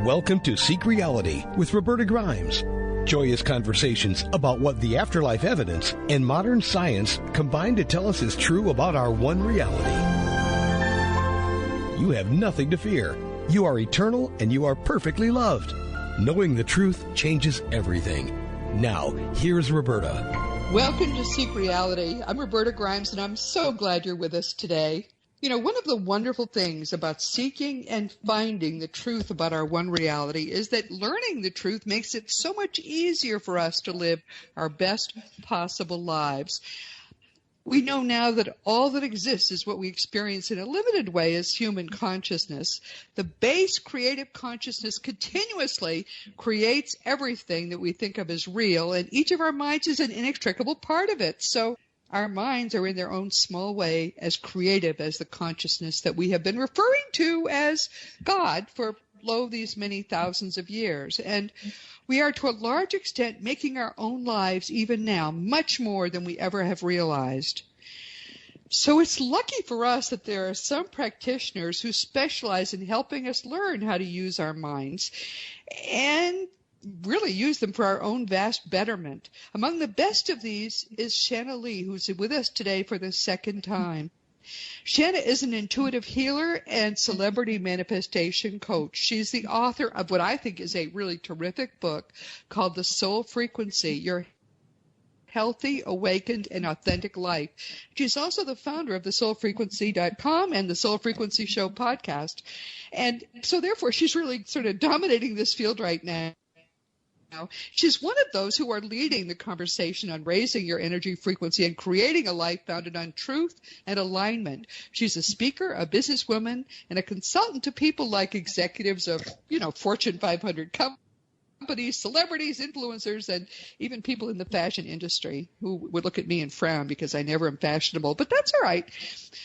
Welcome to Seek Reality with Roberta Grimes. Joyous conversations about what the afterlife evidence and modern science combine to tell us is true about our one reality. You have nothing to fear. You are eternal and you are perfectly loved. Knowing the truth changes everything. Now, here's Roberta. Welcome to Seek Reality. I'm Roberta Grimes, and I'm so glad you're with us today. You know, one of the wonderful things about seeking and finding the truth about our one reality is that learning the truth makes it so much easier for us to live our best possible lives. We know now that all that exists is what we experience in a limited way as human consciousness. The base creative consciousness continuously creates everything that we think of as real, and each of our minds is an inextricable part of it. So our minds are in their own small way as creative as the consciousness that we have been referring to as God for these many thousands of years. And we are to a large extent making our own lives even now much more than we ever have realized. So it's lucky for us that there are some practitioners who specialize in helping us learn how to use our minds and really use them for our own vast betterment. Among the best of these is Shanna Lee, who's with us today for the second time. Shanna is an intuitive healer and celebrity manifestation coach. She's the author of what I think is a really terrific book called The Soul Frequency, Your Healthy, Awakened, and Authentic Life. She's also the founder of thesoulfrequency.com and the Soul Frequency Show podcast. And so therefore, she's really sort of dominating this field right now. She's one of those who are leading the conversation on raising your energy frequency and creating a life founded on truth and alignment. She's a speaker, a businesswoman, and a consultant to people like executives of, Fortune 500 companies, celebrities, influencers, and even people in the fashion industry who would look at me and frown because I never am fashionable. But that's all right.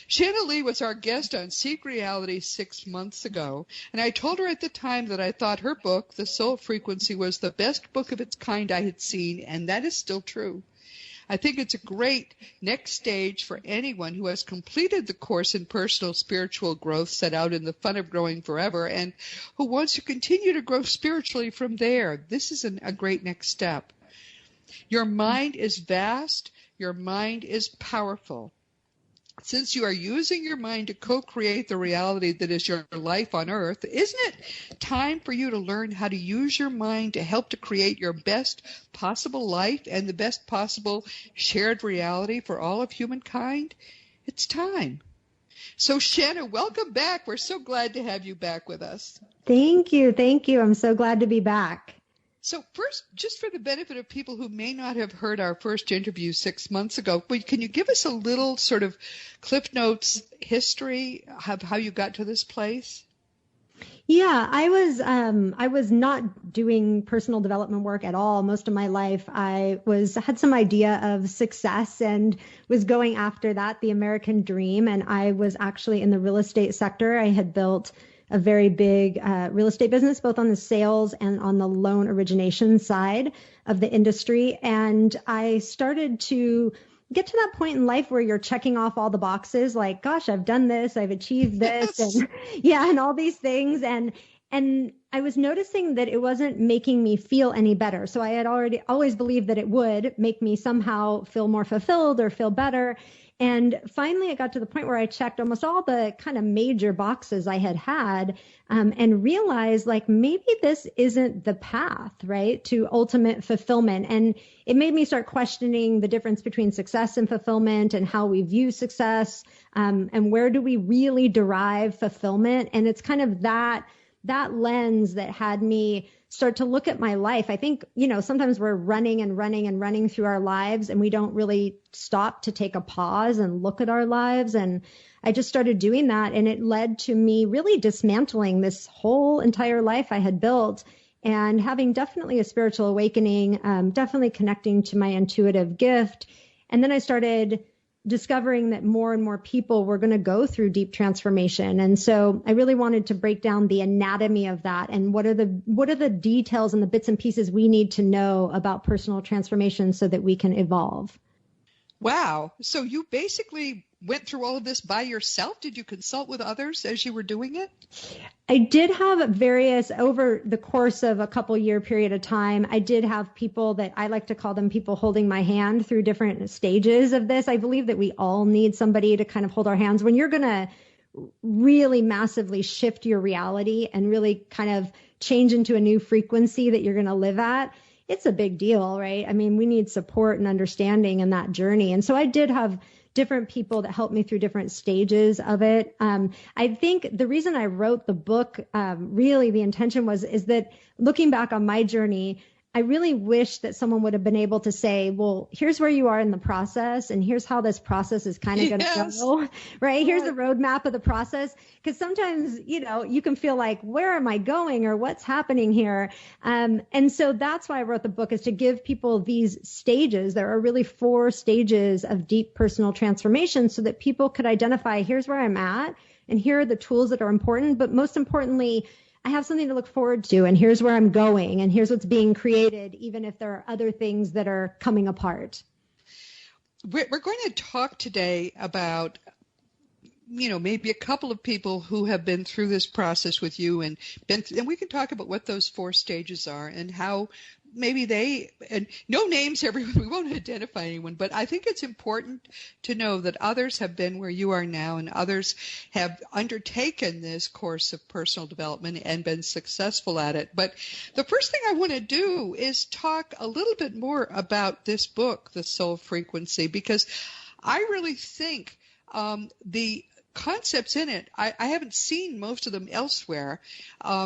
Shanna Lee was our guest on Seek Reality 6 months ago, and I told her at the time that I thought her book, The Soul Frequency, was the best book of its kind I had seen, and that is still true. I think it's a great next stage for anyone who has completed the course in personal spiritual growth set out in the Fun of Growing Forever and who wants to continue to grow spiritually from there. This is a great next step. Your mind is vast. Your mind is powerful. Since you are using your mind to co-create the reality that is your life on earth, isn't it time for you to learn how to use your mind to help to create your best possible life and the best possible shared reality for all of humankind? It's time. So Shanna, welcome back. We're so glad to have you back with us. Thank you. Thank you. I'm so glad to be back. So first, just for the benefit of people who may not have heard our first interview 6 months ago, can you give us a little sort of Cliff Notes history of how you got to this place? Yeah, I was not doing personal development work at all. Most of my life, I had some idea of success and was going after that, the American dream. And I was actually in the real estate sector. I had built a very big real estate business, both on the sales and on the loan origination side of the industry. And I started to get to that point in life where you're checking off all the boxes, like, gosh, I've done this, I've achieved this, and and all these things. And I was noticing that it wasn't making me feel any better. So I had always believed that it would make me somehow feel more fulfilled or feel better. And finally, it got to the point where I checked almost all the kind of major boxes I had and realized, like, maybe this isn't the path, right, to ultimate fulfillment. And it made me start questioning the difference between success and fulfillment and how we view success and where do we really derive fulfillment. And it's kind of that lens that had me start to look at my life. I think, sometimes we're running and running and running through our lives and we don't really stop to take a pause and look at our lives. And I just started doing that. And it led to me really dismantling this whole entire life I had built and having definitely a spiritual awakening, definitely connecting to my intuitive gift. And then I started discovering that more and more people were going to go through deep transformation. And so I really wanted to break down the anatomy of that and what are the details and the bits and pieces we need to know about personal transformation so that we can evolve. Wow. So you basically went through all of this by yourself? Did you consult with others as you were doing it? I did have various, over the course of a couple year period of time, I did have people that I like to call them people holding my hand through different stages of this. I believe that we all need somebody to kind of hold our hands when you're going to really massively shift your reality and really kind of change into a new frequency that you're going to live at. It's a big deal, right? I mean, we need support and understanding in that journey. And so I did have different people that helped me through different stages of it. I think the reason I wrote the book, really the intention is that looking back on my journey, I really wish that someone would have been able to say, well, here's where you are in the process, and here's how this process is kind of going to go, right? Here's the roadmap of the process. Because sometimes, you can feel like, where am I going, or what's happening here? And so that's why I wrote the book, is to give people these stages. There are really 4 stages of deep personal transformation, so that people could identify, here's where I'm at, and here are the tools that are important. But most importantly, I have something to look forward to, and here's where I'm going, and here's what's being created, even if there are other things that are coming apart. We're going to talk today about, maybe a couple of people who have been through this process with you, and we can talk about what those 4 stages are and how maybe and no names, everyone, we won't identify anyone, but I think it's important to know that others have been where you are now, and others have undertaken this course of personal development and been successful at it. But the first thing I want to do is talk a little bit more about this book, The Soul Frequency, because I really think the concepts in it, I haven't seen most of them elsewhere.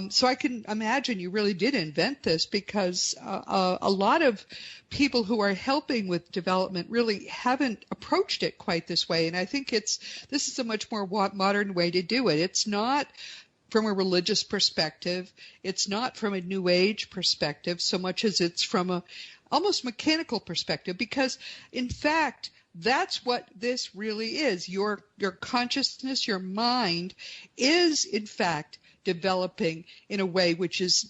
So I can imagine you really did invent this, because a lot of people who are helping with development really haven't approached it quite this way. And I think this is a much more modern way to do it. It's not from a religious perspective. It's not from a New Age perspective so much as it's from a almost mechanical perspective, because in fact, that's what this really is. Your consciousness, your mind is, in fact, developing in a way which is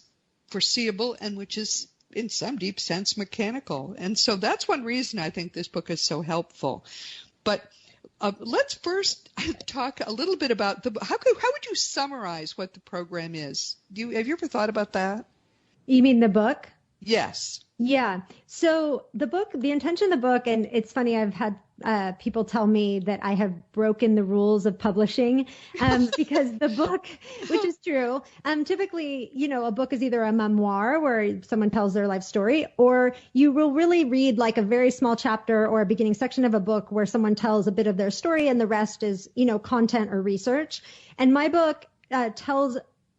foreseeable and which is, in some deep sense, mechanical. And so that's one reason I think this book is so helpful. But let's first talk a little bit about how would you summarize what the program is? Have you ever thought about that? You mean the book? Yes. Yeah. So the intention of the book, and it's funny, I've had people tell me that I have broken the rules of publishing, because the book, which is true, typically, a book is either a memoir where someone tells their life story, or you will really read like a very small chapter or a beginning section of a book where someone tells a bit of their story, and the rest is, content or research. And my book tells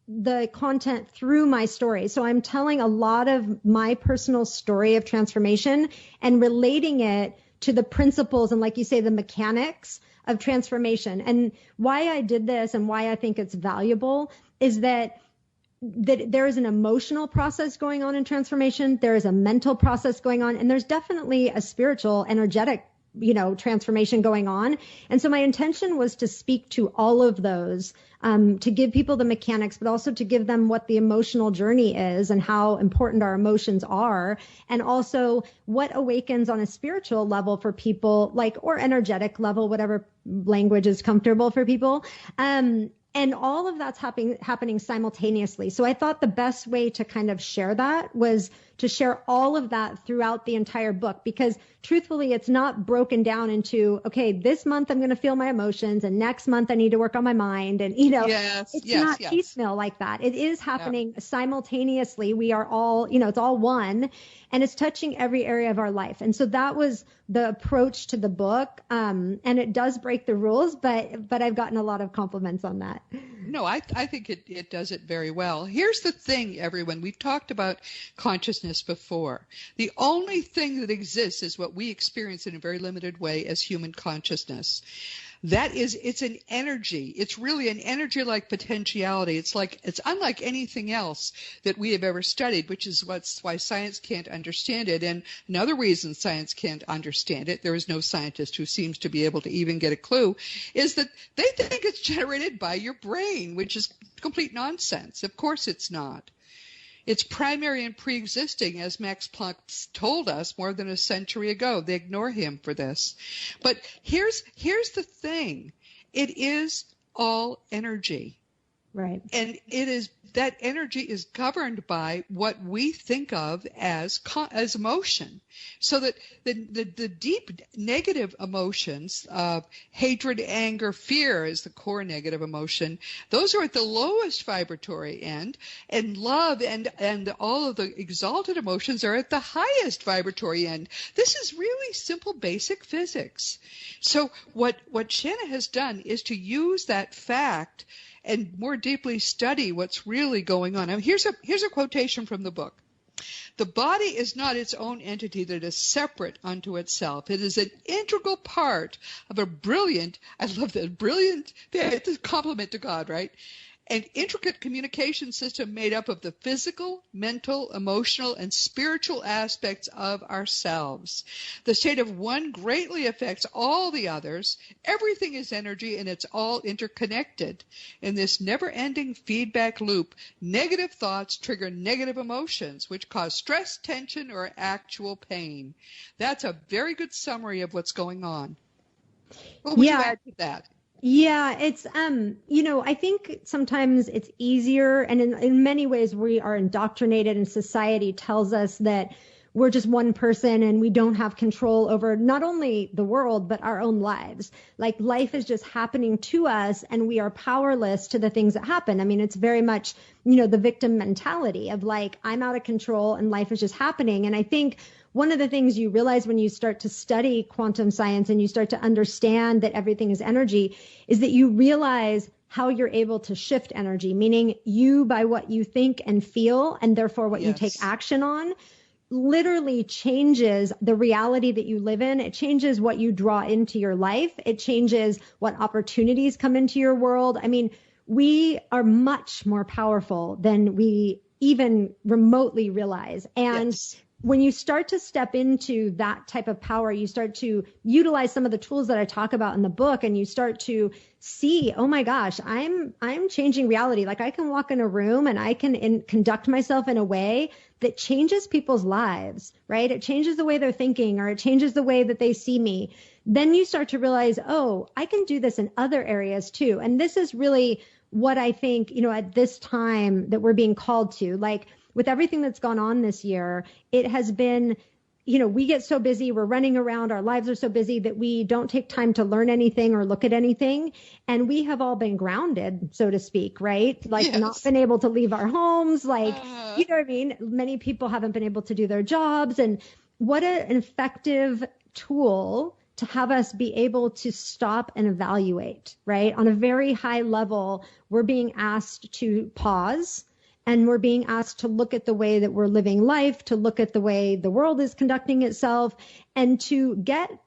the content through my story. So I'm telling a lot of my personal story of transformation and relating it to the principles and, like you say, the mechanics of transformation. And why I did this and why I think it's valuable is that there is an emotional process going on in transformation. There is a mental process going on, and there's definitely a spiritual, energetic transformation going on. And so my intention was to speak to all of those, to give people the mechanics, but also to give them what the emotional journey is and how important our emotions are. And also what awakens on a spiritual level for people, or energetic level, whatever language is comfortable for people. And all of that's happening simultaneously. So I thought the best way to kind of share that was to share all of that throughout the entire book, because truthfully, it's not broken down into, okay, this month I'm going to feel my emotions, and next month I need to work on my mind. And, it's not piecemeal like that. It is happening simultaneously. We are all, it's all one, and it's touching every area of our life. And so that was the approach to the book. And it does break the rules, but I've gotten a lot of compliments on that. No, I think it does it very well. Here's the thing, everyone. We've talked about consciousness before. The only thing that exists is what we experience in a very limited way as human consciousness. It's an energy. It's really an energy-like potentiality. It's unlike anything else that we have ever studied, which is why science can't understand it. And another reason science can't understand it, there is no scientist who seems to be able to even get a clue, is that they think it's generated by your brain, which is complete nonsense. Of course it's not. It's primary and pre-existing, as Max Planck told us more than a century ago. They ignore him for this. But here's the thing. It is all energy. Right. And that energy is governed by what we think of as emotion. So that the deep negative emotions of hatred, anger, fear is the core negative emotion. Those are at the lowest vibratory end, and love and all of the exalted emotions are at the highest vibratory end. This is really simple, basic physics. So what Shanna has done is to use that fact and more deeply study what's really going on. Now, here's a quotation from the book. The body is not its own entity that is separate unto itself. It is an integral part of a brilliant, I love that, brilliant, it's a compliment to God, right? An intricate communication system made up of the physical, mental, emotional, and spiritual aspects of ourselves. The state of one greatly affects all the others. Everything is energy, and it's all interconnected. In this never-ending feedback loop, negative thoughts trigger negative emotions, which cause stress, tension, or actual pain. That's a very good summary of what's going on. What would you add to that? Yeah, it's, I think sometimes it's easier, and in many ways we are indoctrinated, and society tells us that we're just one person and we don't have control over not only the world, but our own lives. Like life is just happening to us and we are powerless to the things that happen. I mean, it's very much, the victim mentality of like, I'm out of control and life is just happening. And I think one of the things you realize when you start to study quantum science and you start to understand that everything is energy is that you realize how you're able to shift energy, meaning you by what you think and feel, and therefore what you take action on, literally changes the reality that you live in. It changes what you draw into your life. It changes what opportunities come into your world. I mean, we are much more powerful than we even remotely realize. And when you start to step into that type of power, you start to utilize some of the tools that I talk about in the book, and you start to see, oh my gosh, I'm changing reality. Like I can walk in a room and I can conduct myself in a way that changes people's lives, right? It changes the way they're thinking, or it changes the way that they see me. Then you start to realize, oh, I can do this in other areas too. And this is really what I think, at this time that we're being called to, like with everything that's gone on this year, it has been, we get so busy, we're running around, our lives are so busy that we don't take time to learn anything or look at anything. And we have all been grounded, so to speak, right? Like not been able to leave our homes, like, you know what I mean? Many people haven't been able to do their jobs. And what an effective tool to have us be able to stop and evaluate, right? On a very high level, we're being asked to pause. And we're being asked to look at the way that we're living life, to look at the way the world is conducting itself, and to get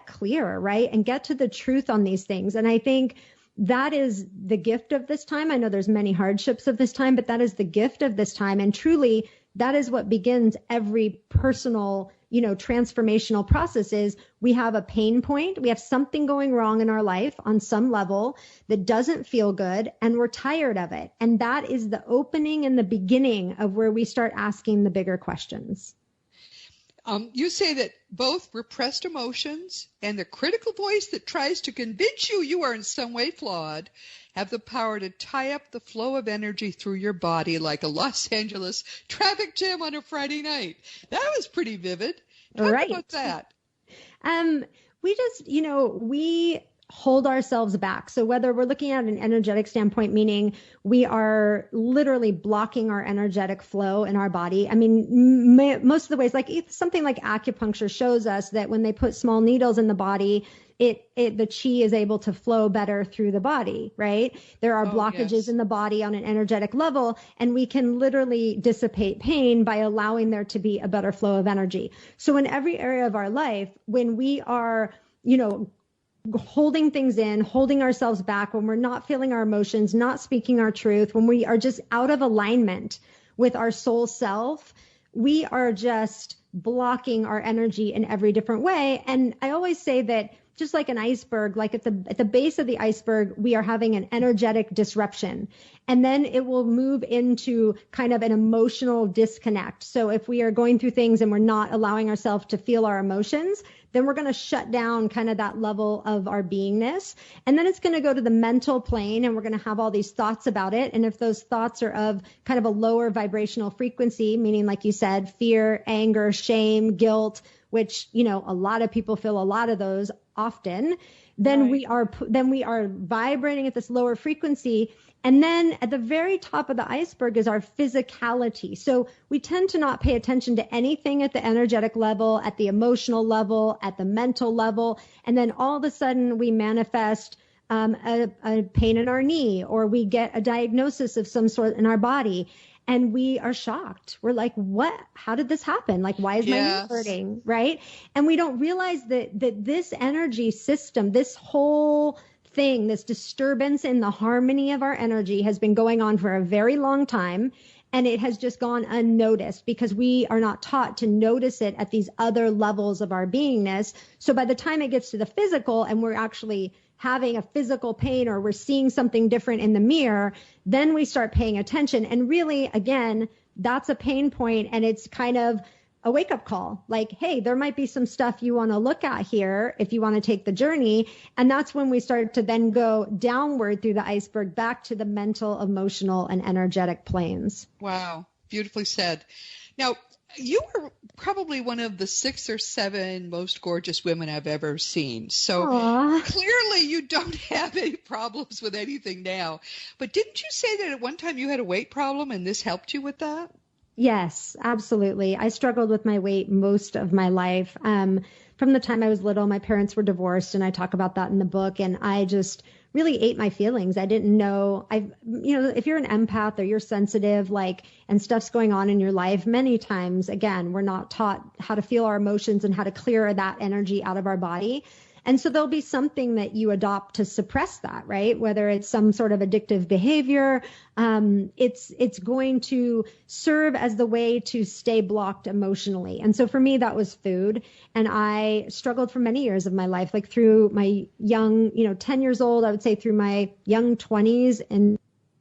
clear, right? And get to the truth on these things. And I think that is the gift of this time. I know there's many hardships of this time, but that is the gift of this time. And truly, that is what begins every personal, transformational process. Is we have a pain point. We have something going wrong in our life on some level that doesn't feel good, and we're tired of it. And that is the opening and the beginning of where we start asking the bigger questions. You say that both repressed emotions and the critical voice that tries to convince you are in some way flawed have the power to tie up the flow of energy through your body like a Los Angeles traffic jam on a Friday night. That was pretty vivid. Talk about that. We just, we hold ourselves back. So whether we're looking at an energetic standpoint, meaning we are literally blocking our energetic flow in our body. I mean, most of the ways, like something like acupuncture shows us that when they put small needles in the body, the chi is able to flow better through the body, right? There are blockages in the body on an energetic level, and we can literally dissipate pain by allowing there to be a better flow of energy. So in every area of our life, when we are, holding things in, holding ourselves back, when we're not feeling our emotions, not speaking our truth, when we are just out of alignment with our soul self, we are just blocking our energy in every different way. And I always say that just like an iceberg, like at the base of the iceberg, we are having an energetic disruption, and then it will move into kind of an emotional disconnect. So if we are going through things and we're not allowing ourselves to feel our emotions, then we're going to shut down kind of that level of our beingness. And then it's going to go to the mental plane, and we're going to have all these thoughts about it. And if those thoughts are of kind of a lower vibrational frequency, meaning, like you said, fear, anger, shame, guilt, which, you know, a lot of people feel a lot of those often, then we are vibrating at this lower frequency. And then at the very top of the iceberg is our physicality. So we tend to not pay attention to anything at the energetic level, at the emotional level, at the mental level. And then all of a sudden we manifest a pain in our knee, or we get a diagnosis of some sort in our body. And we are shocked. We're like, what? How did this happen? Like, why is my knee hurting? Right? And we don't realize that this energy system, this whole thing, this disturbance in the harmony of our energy has been going on for a very long time. And it has just gone unnoticed because we are not taught to notice it at these other levels of our beingness. So by the time it gets to the physical and we're actually having a physical pain, or we're seeing something different in the mirror, then we start paying attention. And really, again, that's a pain point, and it's kind of a wake-up call. Like, hey, there might be some stuff you want to look at here if you want to take the journey. And that's when we start to then go downward through the iceberg back to the mental, emotional, and energetic planes. Wow. Beautifully said. Now, you are probably one of the 6 or 7 most gorgeous women I've ever seen. So clearly you don't have any problems with anything now. But didn't you say that at one time you had a weight problem and this helped you with that? Yes, absolutely. I struggled with my weight most of my life. From the time I was little, my parents were divorced, and I talk about that in the book. And I just really ate my feelings. I didn't know. If you're an empath or you're sensitive, and stuff's going on in your life, many times, again, we're not taught how to feel our emotions and how to clear that energy out of our body. And so there'll be something that you adopt to suppress that, right? Whether it's some sort of addictive behavior, it's going to serve as the way to stay blocked emotionally. And so for me, that was food. And I struggled for many years of my life, like through my young, 10 years old, I would say through my young 20s and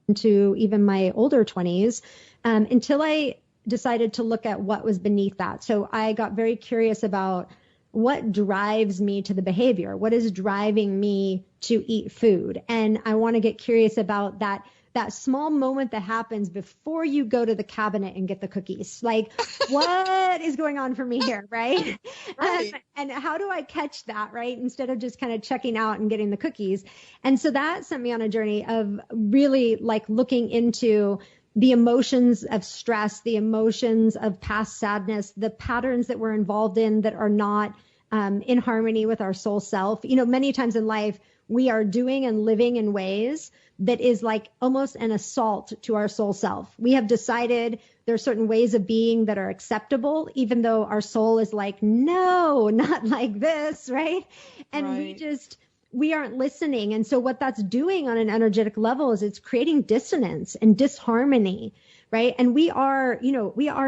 into even my older 20s, until I decided to look at what was beneath that. So I got very curious about what drives me to the behavior? What is driving me to eat food? And I want to get curious about that small moment that happens before you go to the cabinet and get the cookies. Like, what is going on for me here, right? Right. And how do I catch that, right? Instead of just kind of checking out and getting the cookies. And so that sent me on a journey of really looking into the emotions of stress, the emotions of past sadness, the patterns that we're involved in that are not in harmony with our soul self. Many times in life, we are doing and living in ways that is like almost an assault to our soul self. We have decided there are certain ways of being that are acceptable, even though our soul is like, no, not like this, right? And we aren't listening. And so what that's doing on an energetic level is it's creating dissonance and disharmony, right? And we are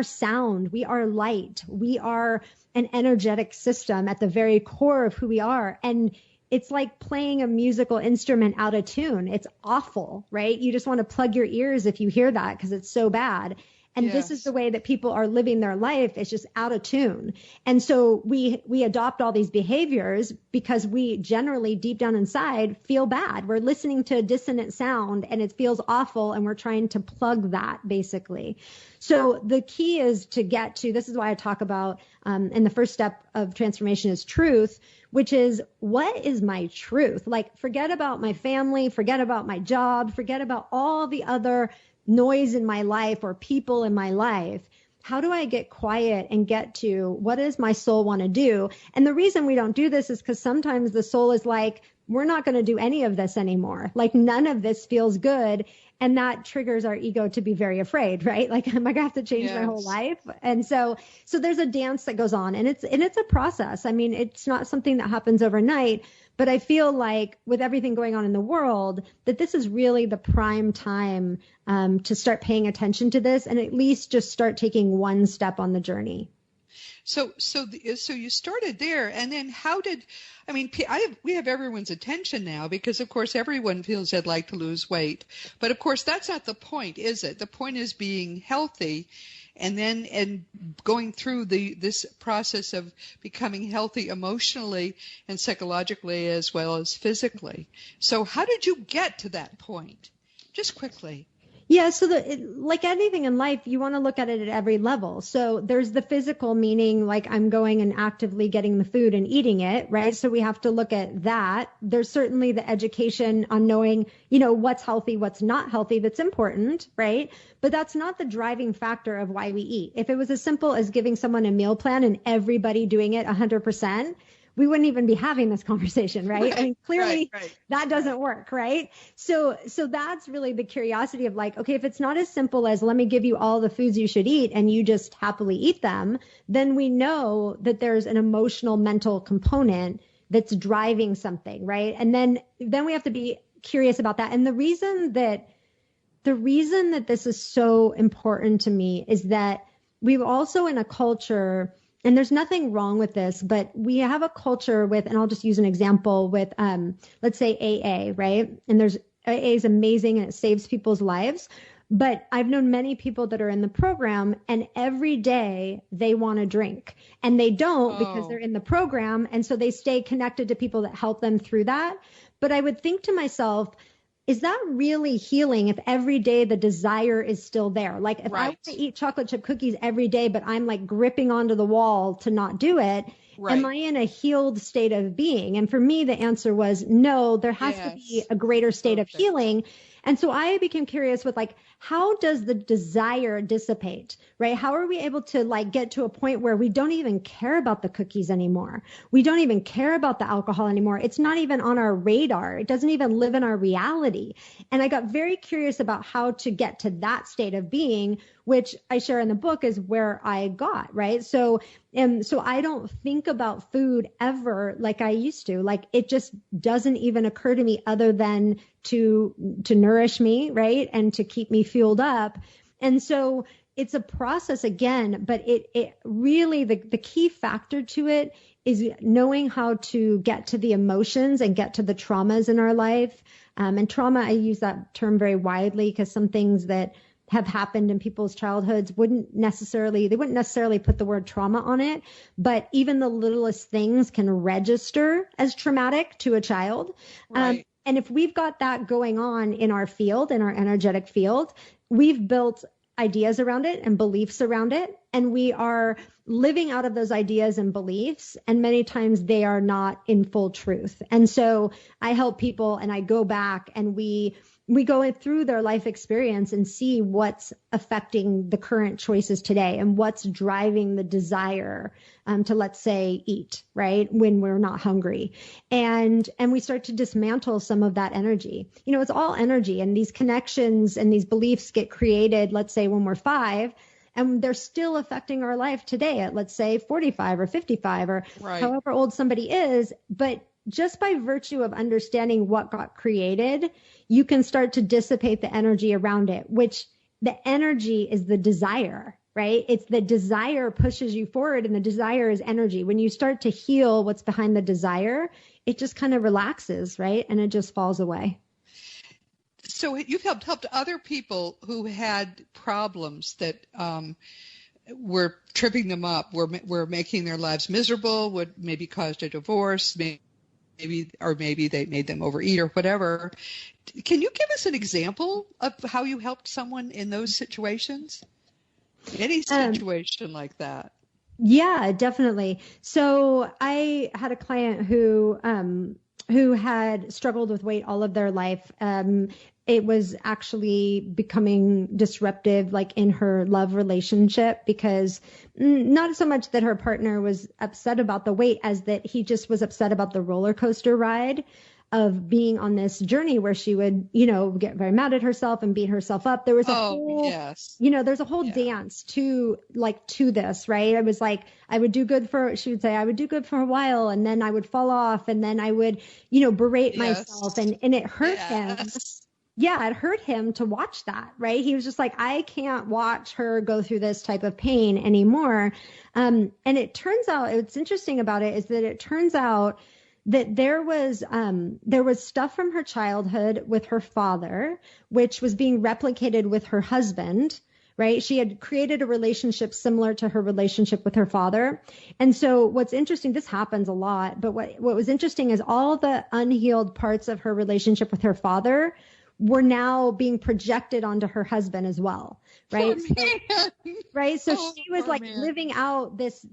sound, we are light, we are an energetic system at the very core of who we are. And it's like playing a musical instrument out of tune. It's awful, right? You just want to plug your ears if you hear that because it's so bad. And This is the way that people are living their life. It's just out of tune. And so we adopt all these behaviors because we generally deep down inside feel bad. We're listening to a dissonant sound and it feels awful. And we're trying to plug that basically. So the key is to get to, this is why I talk about, and the first step of transformation is truth, which is what is my truth? Like forget about my family, forget about my job, forget about all the other noise in my life or people in my life. How do I get quiet and get to what does my soul want to do? And the reason we don't do this is because sometimes the soul is like, we're not going to do any of this anymore. Like none of this feels good. And that triggers our ego to be very afraid, right? Like, am I going to have to change my whole life? And so there's a dance that goes on and it's a process. I mean, it's not something that happens overnight, but I feel like with everything going on in the world, that this is really the prime time to start paying attention to this and at least just start taking one step on the journey. So you started there, and then how did, I mean, we have everyone's attention now because, of course, everyone feels they'd like to lose weight. But, of course, that's not the point, is it? The point is being healthy and going through this process of becoming healthy emotionally and psychologically as well as physically. So how did you get to that point? Just quickly. Yeah, so like anything in life, you want to look at it at every level. So there's the physical, meaning like I'm going and actively getting the food and eating it, right? So we have to look at that. There's certainly the education on knowing, what's healthy, what's not healthy. That's important, right? But that's not the driving factor of why we eat. If it was as simple as giving someone a meal plan and everybody doing it 100%, we wouldn't even be having this conversation, right? I mean, clearly that doesn't work, right? So that's really the curiosity of like, okay, if it's not as simple as let me give you all the foods you should eat and you just happily eat them, then we know that there's an emotional, mental component that's driving something, right? And then we have to be curious about that. And the reason that this is so important to me is that we've also in a culture, and there's nothing wrong with this, but we have a culture with, and I'll just use an example with, let's say AA, right? And AA is amazing and it saves people's lives. But I've known many people that are in the program and every day they want to drink and they don't because they're in the program. And so they stay connected to people that help them through that. But I would think to myself, is that really healing if every day the desire is still there? Like if I want to eat chocolate chip cookies every day, but I'm like gripping onto the wall to not do it, am I in a healed state of being? And for me, the answer was no, there has to be a greater state of healing. And so I became curious with like, how does the desire dissipate, right? How are we able to like get to a point where we don't even care about the cookies anymore? We don't even care about the alcohol anymore. It's not even on our radar. It doesn't even live in our reality. And I got very curious about how to get to that state of being, which I share in the book is where I got, right? So I don't think about food ever like I used to. Like it just doesn't even occur to me other than to nourish me, right? And to keep me fueled up. And so it's a process again, but it really, the key factor to it is knowing how to get to the emotions and get to the traumas in our life. And trauma, I use that term very widely because some things that have happened in people's childhoods wouldn't necessarily put the word trauma on it, but even the littlest things can register as traumatic to a child. Right. And if we've got that going on in our field, in our energetic field, we've built ideas around it and beliefs around it. And we are living out of those ideas and beliefs. And many times they are not in full truth. And so I help people and I go back and we go through their life experience and see what's affecting the current choices today and what's driving the desire to, let's say, eat, right? When we're not hungry. And we start to dismantle some of that energy. It's all energy, and these connections and these beliefs get created, let's say when we're 5, and they're still affecting our life today at, let's say, 45 or 55 or however old somebody is. But just by virtue of understanding what got created, you can start to dissipate the energy around it, which the energy is the desire, right? It's the desire pushes you forward, and the desire is energy. When you start to heal what's behind the desire, it just kind of relaxes, right? And it just falls away. So you've helped other people who had problems that were tripping them up, were making their lives miserable, would maybe caused a divorce, maybe they made them overeat or whatever. Can you give us an example of how you helped someone in those situations? Any situation like that? Yeah, definitely. So I had a client who had struggled with weight all of their life. It was actually becoming disruptive, like in her love relationship, because not so much that her partner was upset about the weight as that he just was upset about the roller coaster ride of being on this journey where she would, get very mad at herself and beat herself up. There was a whole, there's a whole dance to this, right? I was like, she would say, I would do good for a while, and then I would fall off, and then I would, berate myself, and it hurt him. yeah, it hurt him to watch that, right? He was just like, I can't watch her go through this type of pain anymore. And it turns out, what's interesting about it is that it turns out that there was stuff from her childhood with her father, which was being replicated with her husband, right? She had created a relationship similar to her relationship with her father. And so what's interesting, this happens a lot, but what was interesting is all the unhealed parts of her relationship with her father were now being projected onto her husband as well, right? Right. So she was like living out this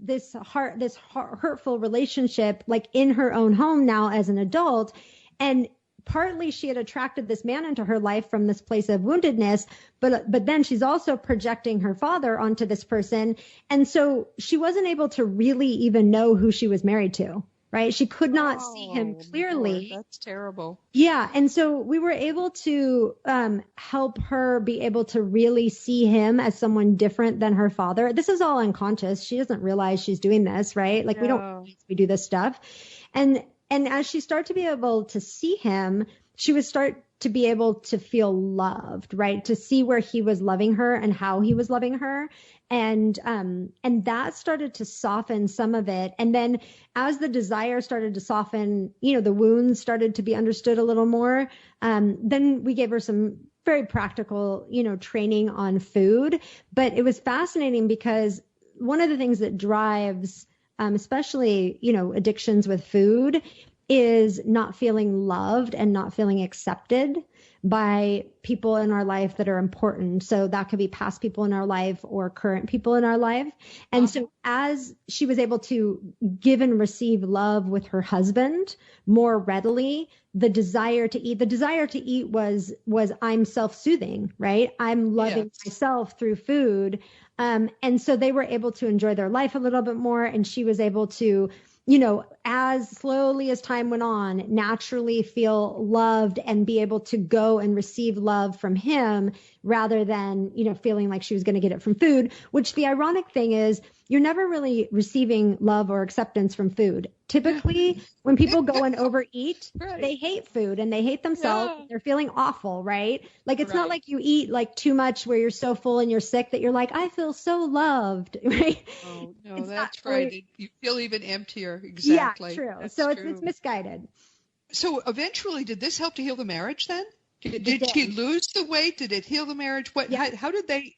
hurtful relationship, like in her own home now as an adult. And partly she had attracted this man into her life from this place of woundedness, but then she's also projecting her father onto this person. And so she wasn't able to really even know who she was married to, right? She could not see him clearly. Lord, that's terrible. Yeah. And so we were able to help her be able to really see him as someone different than her father. This is all unconscious. She doesn't realize she's doing this, right? Like we do this stuff. And as she started to be able to see him, she would start to be able to feel loved, right? To see where he was loving her and how he was loving her. And that started to soften some of it. And then as the desire started to soften, the wounds started to be understood a little more. Then we gave her some very practical, training on food. But it was fascinating because one of the things that drives especially, addictions with food, is not feeling loved and not feeling accepted by people in our life that are important. So that could be past people in our life or current people in our life. And so as she was able to give and receive love with her husband more readily, the desire to eat was I'm self-soothing, right? I'm loving myself through food. And so they were able to enjoy their life a little bit more. And she was able to, as slowly as time went on, naturally feel loved and be able to go and receive love from him rather than, feeling like she was going to get it from food, which the ironic thing is you're never really receiving love or acceptance from food. Typically, when people go and overeat, they hate food and they hate themselves. Yeah. They're feeling awful, right? Like, it's not like you eat like too much where you're so full and you're sick that you're like, I feel so loved, right? Oh, no, that's right. You feel even emptier. Exactly. Yeah, true. That's so true. It's misguided. So eventually, did this help to heal the marriage then? Did she lose the weight? Did it heal the marriage? How did they...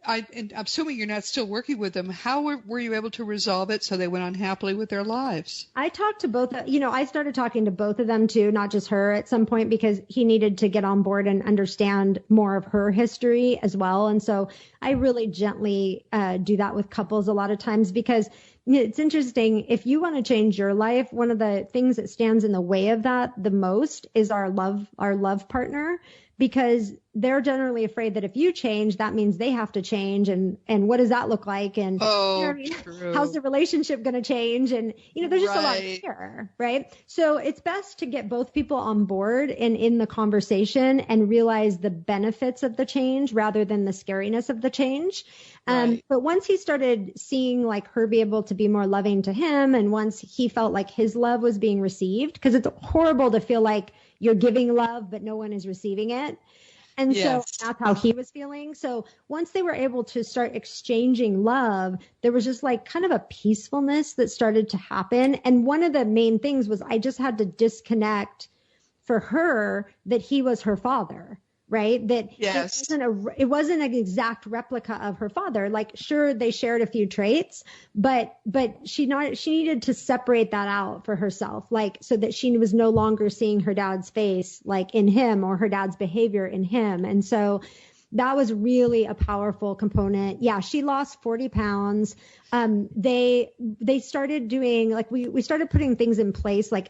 I'm assuming you're not still working with them. How were you able to resolve it so they went on happily with their lives? I talked to both, I started talking to both of them too, not just her at some point, because he needed to get on board and understand more of her history as well. And so I really gently do that with couples a lot of times, because it's interesting. If you want to change your life, one of the things that stands in the way of that the most is our love partner, because they're generally afraid that if you change, that means they have to change. And what does that look like? And true. How's the relationship going to change? And, there's just a lot of fear, right? So it's best to get both people on board and in the conversation and realize the benefits of the change rather than the scariness of the change. But once he started seeing like her be able to be more loving to him, and once he felt like his love was being received, because it's horrible to feel like you're giving love, but no one is receiving it. And so that's how he was feeling. So once they were able to start exchanging love, there was just like kind of a peacefulness that started to happen. And one of the main things was I just had to disconnect for her that he was her father. Right? That it wasn't an exact replica of her father. Like, sure, they shared a few traits, but she needed to separate that out for herself, like, so that she was no longer seeing her dad's face, like in him, or her dad's behavior in him. And so that was really a powerful component. Yeah. She lost 40 pounds. They started doing, like, we started putting things in place, like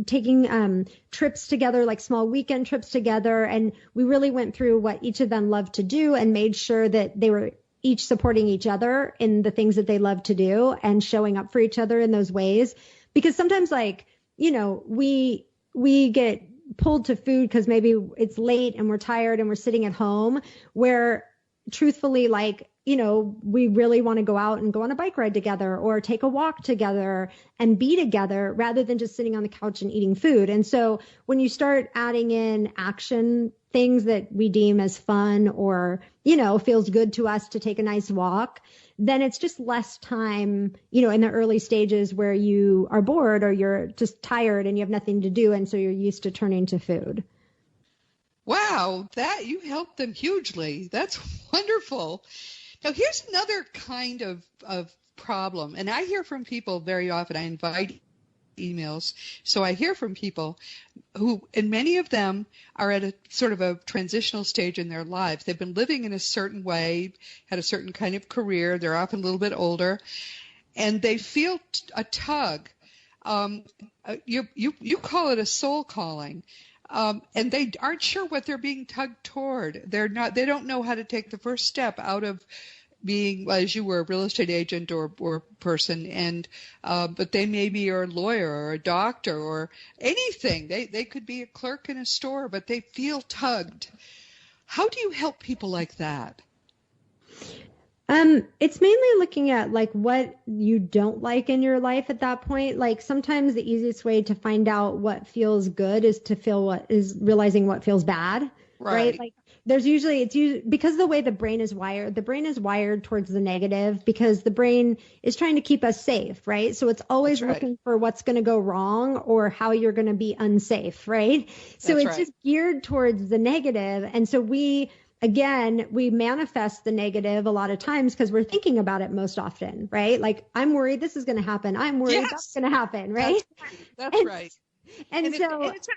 taking trips together, like small weekend trips together. And we really went through what each of them loved to do and made sure that they were each supporting each other in the things that they loved to do and showing up for each other in those ways. Because sometimes, like, we get pulled to food because maybe it's late and we're tired and we're sitting at home, where truthfully, like, we really want to go out and go on a bike ride together or take a walk together and be together rather than just sitting on the couch and eating food. And so when you start adding in action, things that we deem as fun or, feels good to us to take a nice walk, then it's just less time, in the early stages where you are bored or you're just tired and you have nothing to do. And so you're used to turning to food. Wow, that you helped them hugely. That's wonderful. Now, here's another kind of problem, and I hear from people very often. I invite emails, so I hear from people who, and many of them are at a sort of a transitional stage in their lives. They've been living in a certain way, had a certain kind of career. They're often a little bit older, and they feel a tug. You call it a soul calling. And they aren't sure what they're being tugged toward. They don't know how to take the first step out of being, as you were, a real estate agent or person, and but they maybe are a lawyer or a doctor or anything. They could be a clerk in a store, but they feel tugged. How do you help people like that? It's mainly looking at like what you don't like in your life at that point. Like sometimes the easiest way to find out what feels good is to realizing what feels bad, right? Like because of the way the brain is wired towards the negative because the brain is trying to keep us safe, right? So it's always looking for what's going to go wrong or how you're going to be unsafe, right? So it's just geared towards the negative. And so we manifest the negative a lot of times because we're thinking about it most often, right? Like, I'm worried this is going to happen. I'm worried that's going to happen, right? That's right. And so it's an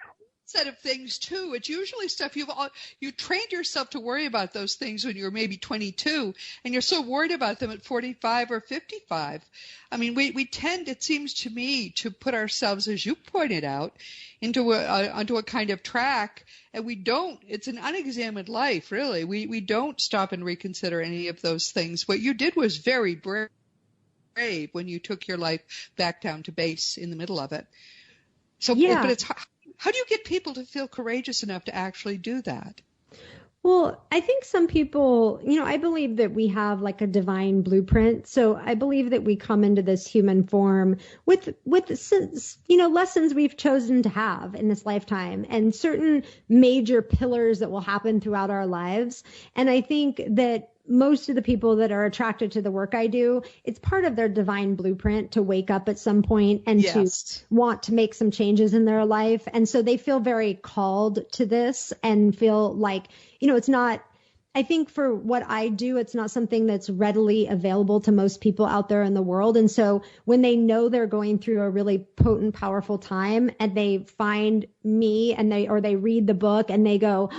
set of things too. It's usually stuff you trained yourself to worry about those things when you were maybe 22, and you're so worried about them at 45 or 55. I mean, we tend, it seems to me, to put ourselves, as you pointed out, onto a kind of track, and we don't. It's an unexamined life, really. We don't stop and reconsider any of those things. What you did was very brave when you took your life back down to base in the middle of it. So, but it's how do you get people to feel courageous enough to actually do that? Well, I think some people, I believe that we have like a divine blueprint. So I believe that we come into this human form with lessons we've chosen to have in this lifetime and certain major pillars that will happen throughout our lives. And I think that most of the people that are attracted to the work I do, it's part of their divine blueprint to wake up at some point and to want to make some changes in their life. And so they feel very called to this and feel like, it's not, I think for what I do, it's not something that's readily available to most people out there in the world. And so when they know they're going through a really potent, powerful time and they find me and they read the book and they go,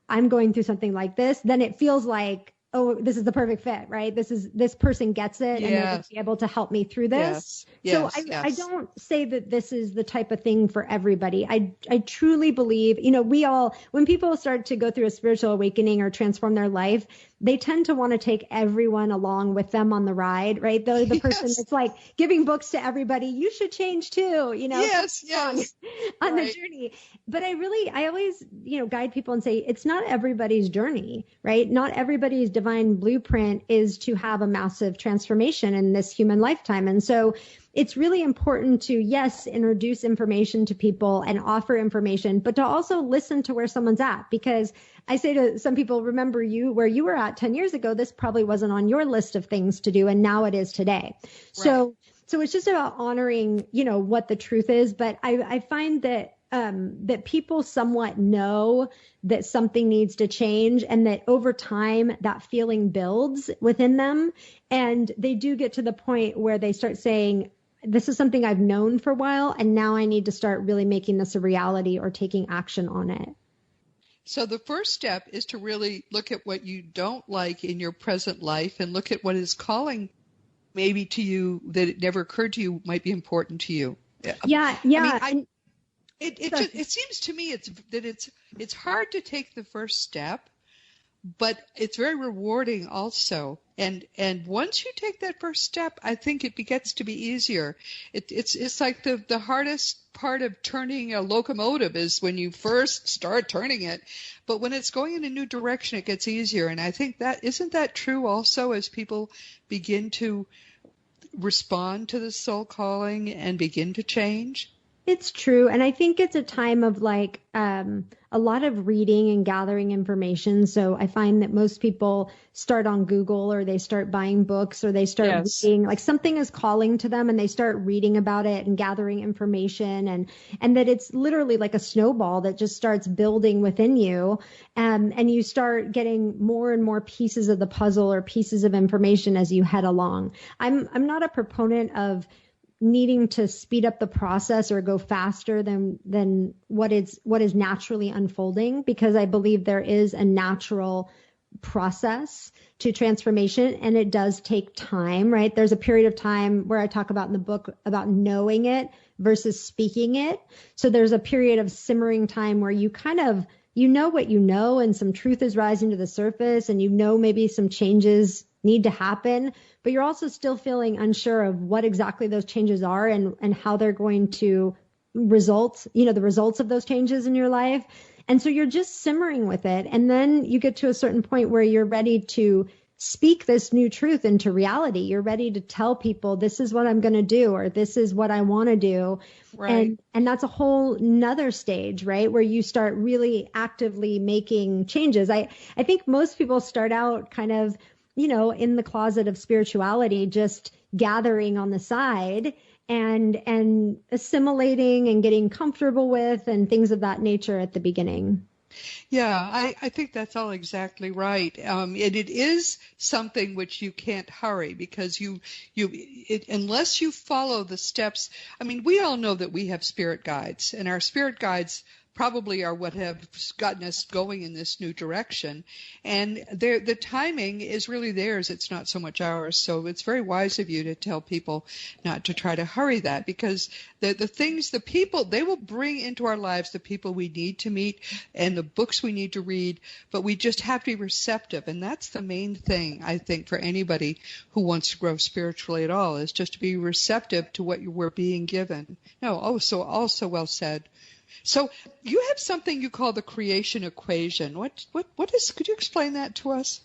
I'm going through something like this, then it feels like, oh, this is the perfect fit, right? This person gets it and they're going to be able to help me through this. I don't say that this is the type of thing for everybody. I truly believe, when people start to go through a spiritual awakening or transform their life, they tend to want to take everyone along with them on the ride, right? The person that's like giving books to everybody, you should change too, on the journey. But I always, guide people and say, it's not everybody's journey, right? Not everybody's divine blueprint is to have a massive transformation in this human lifetime. And so it's really important to, yes, introduce information to people and offer information, but to also listen to where someone's at. Because I say to some people, remember where you were at 10 years ago, this probably wasn't on your list of things to do. And now it is today. Right. So it's just about honoring, what the truth is. But I find that that people somewhat know that something needs to change and that over time that feeling builds within them. And they do get to the point where they start saying, this is something I've known for a while, and now I need to start really making this a reality or taking action on it. So the first step is to really look at what you don't like in your present life and look at what is calling maybe to you that it never occurred to you might be important to you. Yeah. I mean, it seems to me it's hard to take the first step but it's very rewarding also. And once you take that first step, I think it gets to be easier. It's like the hardest part of turning a locomotive is when you first start turning it. But when it's going in a new direction, it gets easier. And I think isn't that true also as people begin to respond to the soul calling and begin to change? It's true. And I think it's a time of like a lot of reading and gathering information. So I find that most people start on Google or they start buying books or they start reading, like something is calling to them and they start reading about it and gathering information and that it's literally like a snowball that just starts building within you. And you start getting more and more pieces of the puzzle or pieces of information as you head along. I'm not a proponent of needing to speed up the process or go faster than what is naturally unfolding, because I believe there is a natural process to transformation and it does take time, right? There's a period of time where I talk about in the book about knowing it versus speaking it. So there's a period of simmering time where you kind of, you know what you know, and some truth is rising to the surface and you know maybe some changes need to happen, but you're also still feeling unsure of what exactly those changes are and how they're going to result, the results of those changes in your life. And so you're just simmering with it. And then you get to a certain point where you're ready to speak this new truth into reality. You're ready to tell people, this is what I'm going to do, or this is what I want to do. Right. And that's a whole nother stage, right? Where you start really actively making changes. I think most people start out kind of, in the closet of spirituality, just gathering on the side and assimilating and getting comfortable with and things of that nature at the beginning. Yeah, I think that's all exactly right. And it is something which you can't hurry because unless you follow the steps. I mean, we all know that we have spirit guides, and our spirit guides probably are what have gotten us going in this new direction. And the timing is really theirs. It's not so much ours. So it's very wise of you to tell people not to try to hurry that, because the people, they will bring into our lives the people we need to meet and the books we need to read, but we just have to be receptive. And that's the main thing, I think, for anybody who wants to grow spiritually at all, is just to be receptive to what we're being given. So also well said. So you have something you call the creation equation. What is, could you explain that to us?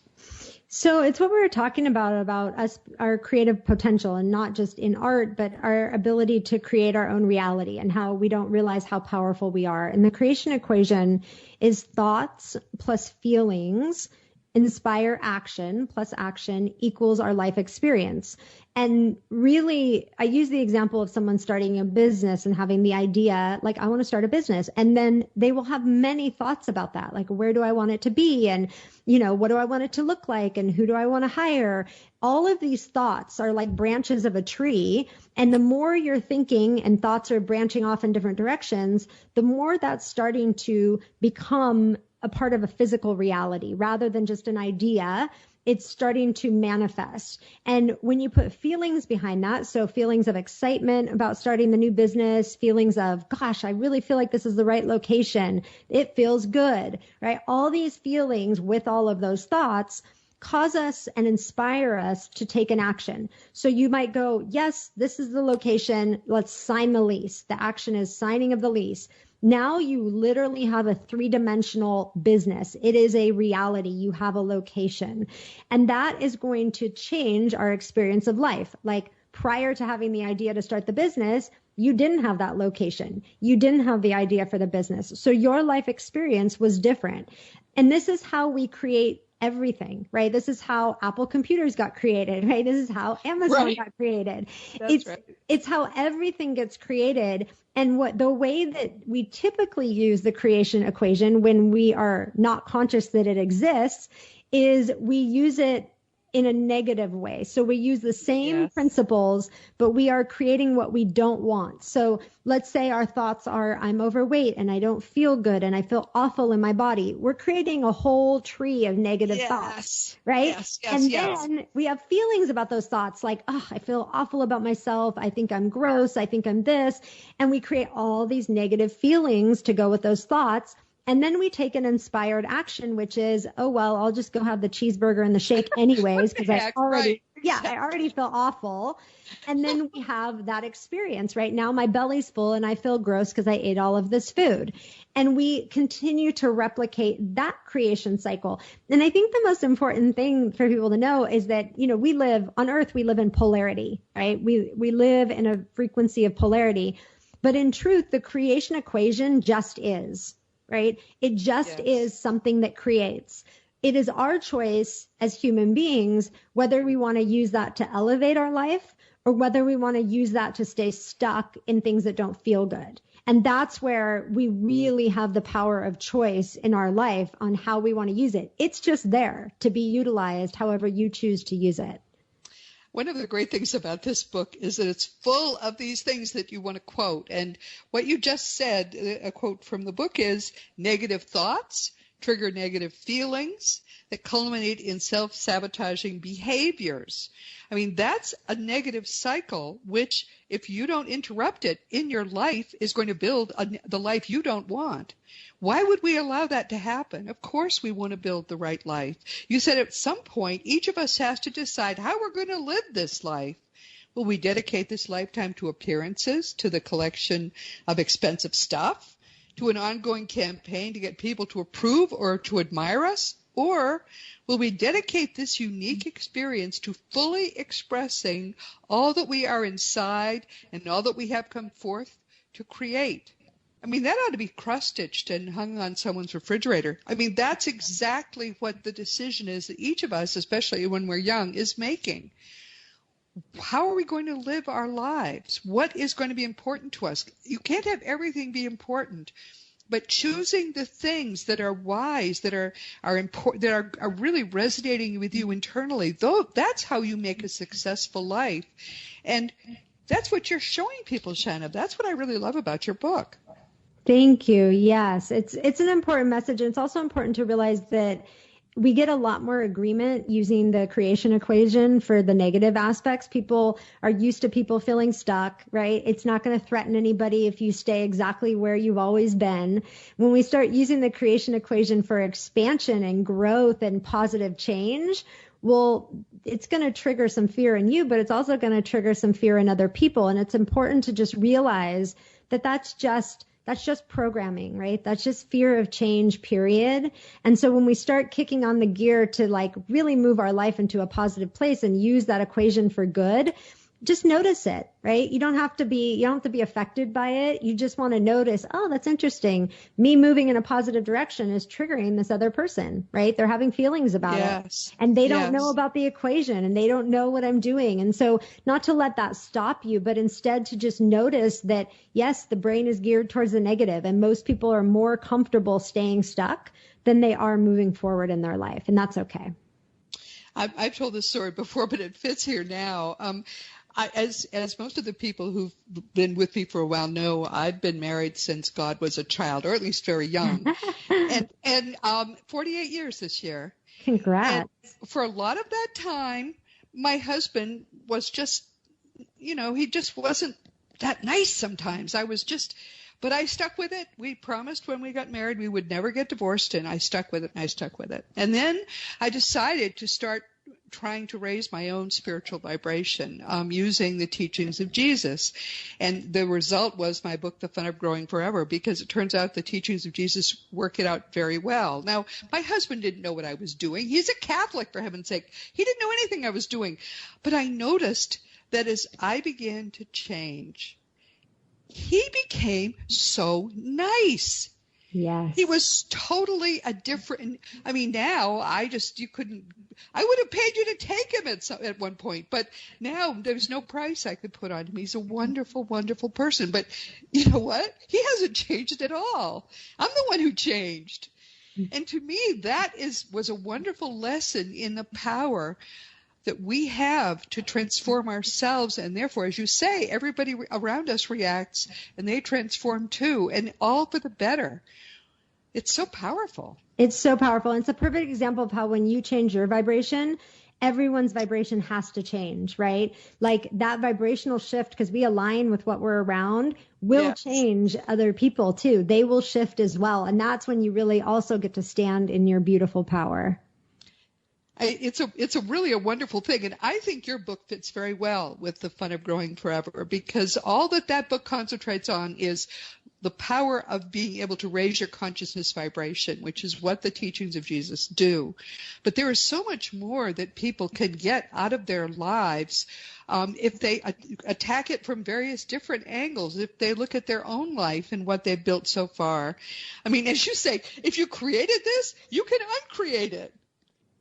So it's what we were talking about us, our creative potential, and not just in art, but our ability to create our own reality and how we don't realize how powerful we are. And the creation equation is thoughts plus feelings inspire action plus action equals our life experience. And really, I use the example of someone starting a business and having the idea, like, I want to start a business. And then they will have many thoughts about that. Like, where do I want it to be? And, what do I want it to look like? And who do I want to hire? All of these thoughts are like branches of a tree. And the more you're thinking and thoughts are branching off in different directions, the more that's starting to become a part of a physical reality rather than just an idea. It's starting to manifest. And when you put feelings behind that, so feelings of excitement about starting the new business, feelings of, gosh, I really feel like this is the right location. It feels good, right? All these feelings with all of those thoughts cause us and inspire us to take an action. So you might go, yes, this is the location. Let's sign the lease. The action is signing of the lease. Now you literally have a three-dimensional business. It is a reality. You have a location. And that is going to change our experience of life. Like, prior to having the idea to start the business, you didn't have that location. You didn't have the idea for the business. So your life experience was different. And this is how we create everything, right? This is how Apple computers got created, right? This is how Amazon got created. It's how everything gets created. And the way that we typically use the creation equation when we are not conscious that it exists is we use it in a negative way. So we use the same principles, but we are creating what we don't want. So let's say our thoughts are, I'm overweight and I don't feel good and I feel awful in my body. We're creating a whole tree of negative thoughts, right? Then we have feelings about those thoughts like, oh, I feel awful about myself. I think I'm gross. I think I'm this. And we create all these negative feelings to go with those thoughts. And then we take an inspired action, which is, oh, well, I'll just go have the cheeseburger and the shake anyways, because I already feel awful. And then we have that experience. Right now, my belly's full and I feel gross because I ate all of this food. And we continue to replicate that creation cycle. And I think the most important thing for people to know is that, we live on Earth, we live in polarity, right? We live in a frequency of polarity. But in truth, the creation equation just is, right? It just is something that creates. It is our choice as human beings whether we want to use that to elevate our life or whether we want to use that to stay stuck in things that don't feel good. And that's where we really have the power of choice in our life on how we want to use it. It's just there to be utilized however you choose to use it. One of the great things about this book is that it's full of these things that you want to quote. And what you just said, a quote from the book is, negative thoughts trigger negative feelings that culminate in self-sabotaging behaviors. I mean, that's a negative cycle, which if you don't interrupt it in your life is going to build the life you don't want. Why would we allow that to happen? Of course we want to build the right life. You said at some point, each of us has to decide how we're going to live this life. Will we dedicate this lifetime to appearances, to the collection of expensive stuff, to an ongoing campaign to get people to approve or to admire us? Or will we dedicate this unique experience to fully expressing all that we are inside and all that we have come forth to create? I mean, that ought to be cross-stitched and hung on someone's refrigerator. I mean, that's exactly what the decision is that each of us, especially when we're young, is making. How are we going to live our lives? What is going to be important to us? You can't have everything be important, but choosing the things that are wise, that are important, that are really resonating with you internally, though, that's how you make a successful life. And that's what you're showing people, Shanna. That's what I really love about your book. Thank you. Yes, it's an important message. And it's also important to realize that we get a lot more agreement using the creation equation for the negative aspects. People are used to people feeling stuck, right? It's not going to threaten anybody if you stay exactly where you've always been. When we start using the creation equation for expansion and growth and positive change, well, it's going to trigger some fear in you, but it's also going to trigger some fear in other people. And it's important to just realize that that's just programming, right? That's just fear of change, period. And so when we start kicking on the gear to really move our life into a positive place and use that equation for good, just notice it, right? You don't have to be affected by it. You just want to notice, oh, that's interesting. Me moving in a positive direction is triggering this other person, right? They're having feelings about it and they don't know about the equation and they don't know what I'm doing. And so not to let that stop you, but instead to just notice that, yes, the brain is geared towards the negative and most people are more comfortable staying stuck than they are moving forward in their life. And that's okay. I've told this story before, but it fits here now. As most of the people who've been with me for a while know, I've been married since God was a child, or at least very young, and 48 years this year. Congrats. And for a lot of that time, my husband was just, he just wasn't that nice sometimes. But I stuck with it. We promised when we got married we would never get divorced, and I stuck with it. And then I decided to start trying to raise my own spiritual vibration using the teachings of Jesus. And the result was my book, The Fun of Growing Forever, because it turns out the teachings of Jesus work it out very well. Now, my husband didn't know what I was doing. He's a Catholic, for heaven's sake. He didn't know anything I was doing. But I noticed that as I began to change, he became so nice. Yes. He was totally now I would have paid you to take him at one point, but now there's no price I could put on him. He's a wonderful, wonderful person. But you know what? He hasn't changed at all. I'm the one who changed. And to me, that was a wonderful lesson in the power that we have to transform ourselves. And therefore, as you say, everybody around us reacts and they transform too, and all for the better. It's so powerful. It's so powerful. And it's a perfect example of how when you change your vibration, everyone's vibration has to change, right? Like that vibrational shift, because we align with what we're around, will change other people too. They will shift as well. And that's when you really also get to stand in your beautiful power. It's a really a wonderful thing. And I think your book fits very well with the fun of growing forever, because all that book concentrates on is the power of being able to raise your consciousness vibration, which is what the teachings of Jesus do. But there is so much more that people can get out of their lives if they attack it from various different angles, if they look at their own life and what they've built so far. I mean, as you say, if you created this, you can uncreate it.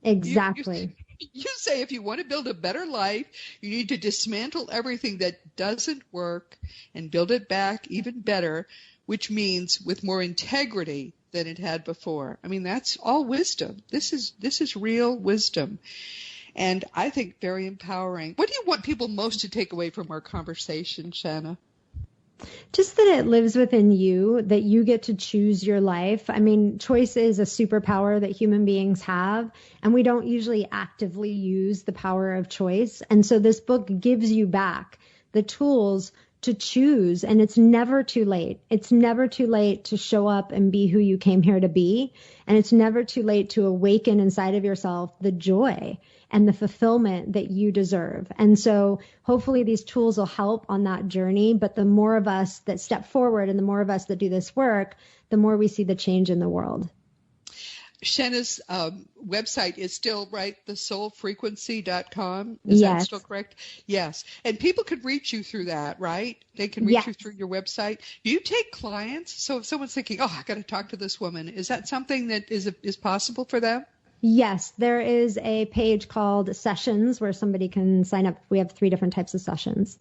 Exactly. You say if you want to build a better life, you need to dismantle everything that doesn't work and build it back even better, which means with more integrity than it had before. I mean, that's all wisdom. This is real wisdom. And I think very empowering. What do you want people most to take away from our conversation, Shanna? Just that it lives within you, that you get to choose your life. I mean, choice is a superpower that human beings have, and we don't usually actively use the power of choice. And so this book gives you back the tools to choose, and it's never too late. It's never too late to show up and be who you came here to be. And it's never too late to awaken inside of yourself the joy and the fulfillment that you deserve. And so hopefully these tools will help on that journey. But the more of us that step forward and the more of us that do this work, the more we see the change in the world. Shanna's website is still right, thesoulfrequency.com. Is that still correct? Yes. And people can reach you through that, right? They can reach you through your website. Do you take clients? So if someone's thinking, oh, I got to talk to this woman, is that something that is possible for them? Yes, there is a page called Sessions where somebody can sign up. We have 3 different types of sessions.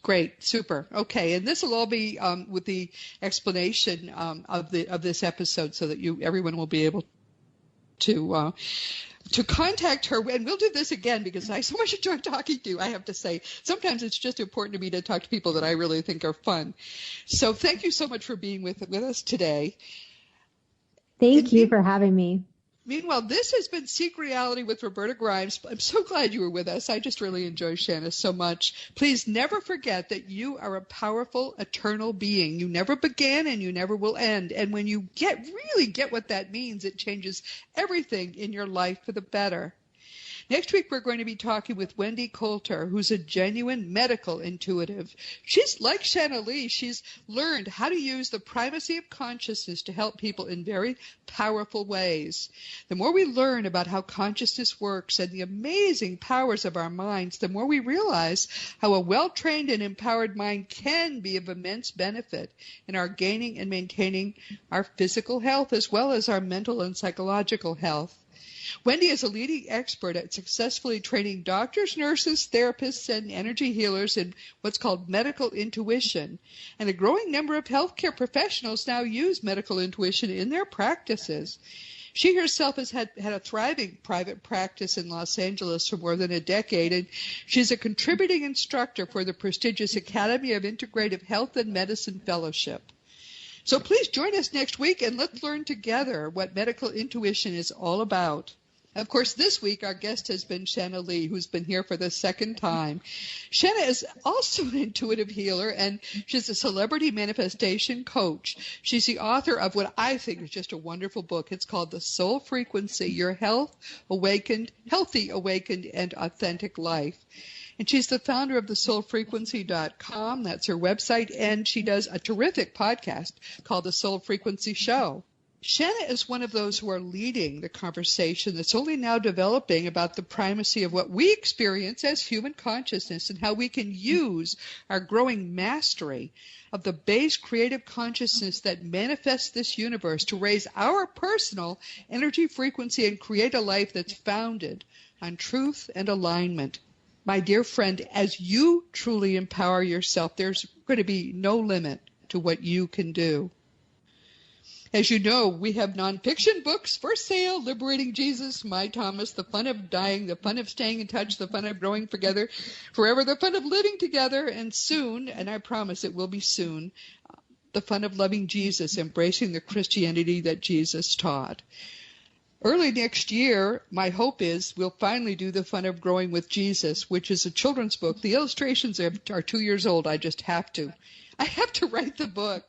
Great, super. Okay, and this will all be with the explanation of this episode, so that everyone will be able to contact her. And we'll do this again because I so much enjoy talking to you, I have to say. Sometimes it's just important to me to talk to people that I really think are fun. So thank you so much for being with us today. Thank you for having me. Meanwhile, this has been Seek Reality with Roberta Grimes. I'm so glad you were with us. I just really enjoy Shanna so much. Please never forget that you are a powerful, eternal being. You never began and you never will end. And when you really get what that means, it changes everything in your life for the better. Next week, we're going to be talking with Wendy Coulter, who's a genuine medical intuitive. She's like Shanna Lee. She's learned how to use the primacy of consciousness to help people in very powerful ways. The more we learn about how consciousness works and the amazing powers of our minds, the more we realize how a well-trained and empowered mind can be of immense benefit in our gaining and maintaining our physical health as well as our mental and psychological health. Wendy is a leading expert at successfully training doctors, nurses, therapists, and energy healers in what's called medical intuition. And a growing number of healthcare professionals now use medical intuition in their practices. She herself has had a thriving private practice in Los Angeles for more than a decade, and she's a contributing instructor for the prestigious Academy of Integrative Health and Medicine Fellowship. So please join us next week and let's learn together what medical intuition is all about. Of course, this week our guest has been Shanna Lee, who's been here for the second time. Shanna is also an intuitive healer, and she's a celebrity manifestation coach. She's the author of what I think is just a wonderful book. It's called The Soul Frequency, Your Healthy, Awakened, and Authentic Life. And she's the founder of thesoulfrequency.com. That's her website. And she does a terrific podcast called The Soul Frequency Show. Shanna is one of those who are leading the conversation that's only now developing about the primacy of what we experience as human consciousness and how we can use our growing mastery of the base creative consciousness that manifests this universe to raise our personal energy frequency and create a life that's founded on truth and alignment. My dear friend, as you truly empower yourself, there's going to be no limit to what you can do. As you know, we have nonfiction books for sale: Liberating Jesus, My Thomas, The Fun of Dying, The Fun of Staying in Touch, The Fun of Growing Together, Forever, The Fun of Living Together, and soon, and I promise it will be soon, The Fun of Loving Jesus, Embracing the Christianity that Jesus taught. Early next year, my hope is we'll finally do The Fun of Growing with Jesus, which is a children's book. The illustrations are 2 years old. I just have to. I have to write the book.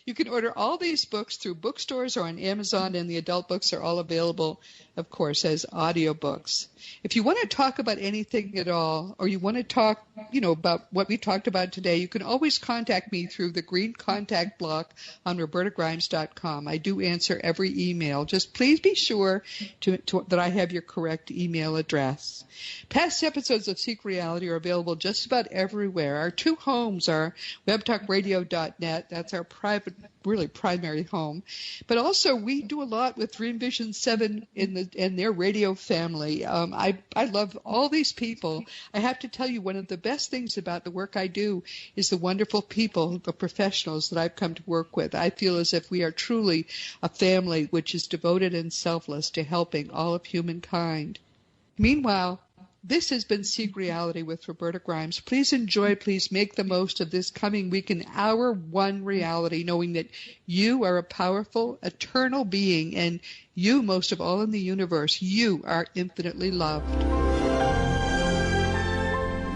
You can order all these books through bookstores or on Amazon, and the adult books are all available, of course, as audiobooks. If you want to talk about anything at all, or you want to talk, about what we talked about today, you can always contact me through the green contact block on robertagrimes.com. I do answer every email. Just please be sure that I have your correct email address. Past episodes of Seek Reality are available just about everywhere. Our 2 homes are webtalkradio.net. That's our really primary home. But also we do a lot with Dream Vision 7 and their radio family. I love all these people. I have to tell you, one of the best things about the work I do is the wonderful people, the professionals that I've come to work with. I feel as if we are truly a family which is devoted and selfless to helping all of humankind. Meanwhile, this has been Seek Reality with Roberta Grimes. Please enjoy, please make the most of this coming week in our one reality, knowing that you are a powerful, eternal being, and you, most of all in the universe, you are infinitely loved.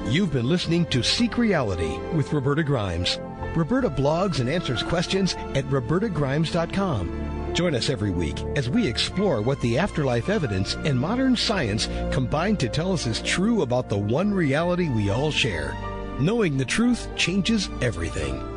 You've been listening to Seek Reality with Roberta Grimes. Roberta blogs and answers questions at robertagrimes.com. Join us every week as we explore what the afterlife evidence and modern science combine to tell us is true about the one reality we all share. Knowing the truth changes everything.